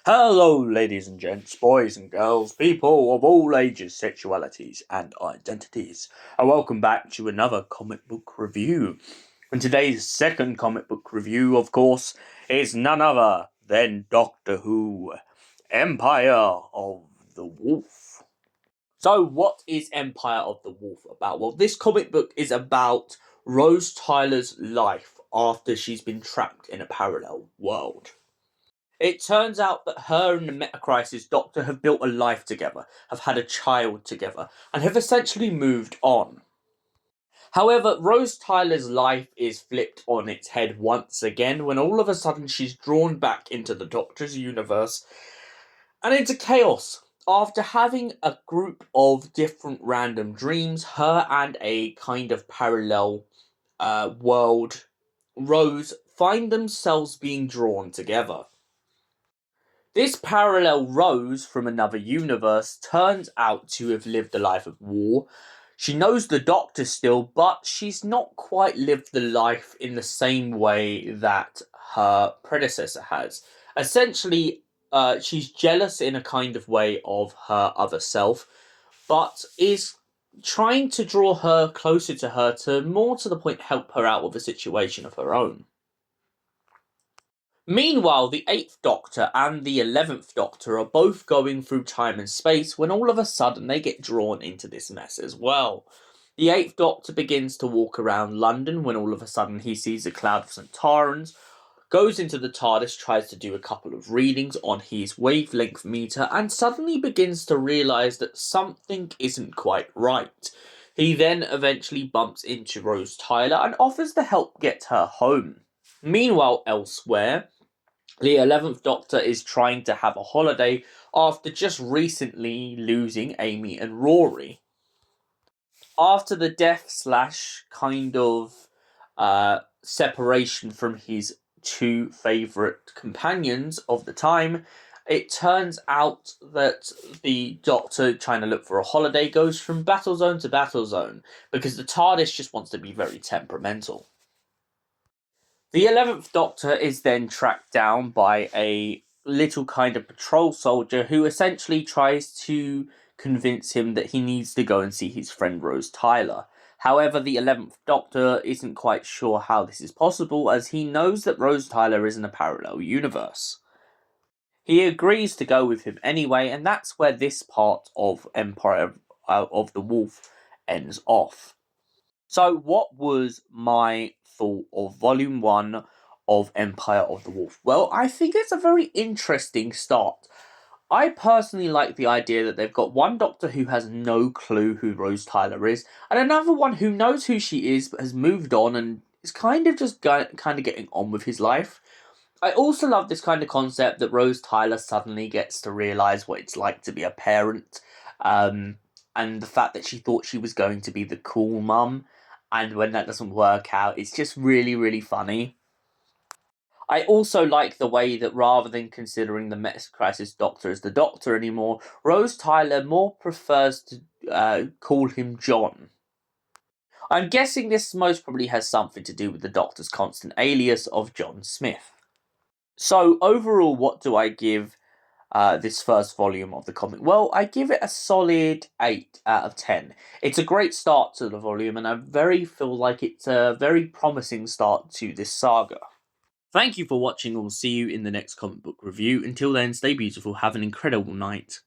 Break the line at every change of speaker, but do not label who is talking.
Hello, ladies and gents, boys and girls, people of all ages, sexualities, and identities, and welcome back to another comic book review. And today's second comic book review, of course, is none other than Doctor Who, Empire of the Wolf. So, what is Empire of the Wolf about? Well, this comic book is about Rose Tyler's life after she's been trapped in a parallel world. It turns out that her and the Metacrisis Doctor have built a life together, have had a child together, and have essentially moved on. However, Rose Tyler's life is flipped on its head once again when all of a sudden she's drawn back into the Doctor's universe and into chaos. After having a group of different random dreams, her and a kind of parallel world, Rose, find themselves being drawn together. This parallel Rose from another universe turns out to have lived a life of war. She knows the Doctor still, but she's not quite lived the life in the same way that her predecessor has. Essentially, she's jealous in a kind of way of her other self, but is trying to draw her closer to her to more to the point help her out with a situation of her own. Meanwhile, the 8th Doctor and the 11th Doctor are both going through time and space when all of a sudden they get drawn into this mess as well. The 8th Doctor begins to walk around London when all of a sudden he sees a cloud of sontarans, goes into the TARDIS, tries to do a couple of readings on his wavelength meter, and suddenly begins to realise that something isn't quite right. He then eventually bumps into Rose Tyler and offers to help get her home. Meanwhile, elsewhere, the 11th Doctor is trying to have a holiday after just recently losing Amy and Rory. After the death slash kind of separation from his two favourite companions of the time, it turns out that the Doctor, trying to look for a holiday, goes from battle zone to battle zone because the TARDIS just wants to be very temperamental. The 11th Doctor is then tracked down by a little kind of patrol soldier who essentially tries to convince him that he needs to go and see his friend Rose Tyler. However, the 11th Doctor isn't quite sure how this is possible as he knows that Rose Tyler is in a parallel universe. He agrees to go with him anyway, and that's where this part of Empire of the Wolf ends off. So, what was my thought of Volume 1 of Empire of the Wolf? Well, I think it's a very interesting start. I personally like the idea that they've got one Doctor who has no clue who Rose Tyler is, and another one who knows who she is but has moved on and is kind of just getting on with his life. I also love this kind of concept that Rose Tyler suddenly gets to realise what it's like to be a parent, and the fact that she thought she was going to be the cool mum, and when that doesn't work out, it's just really, really funny. I also like the way that rather than considering the Metacrisis Doctor as the Doctor anymore, Rose Tyler more prefers to call him John. I'm guessing this most probably has something to do with the Doctor's constant alias of John Smith. So overall, what do I give this first volume of the comic? Well, I give it a solid 8 out of 10. It's a great start to the volume, and I feel like it's a very promising start to this saga. Thank you for watching, and we'll see you in the next comic book review. Until then, stay beautiful, have an incredible night.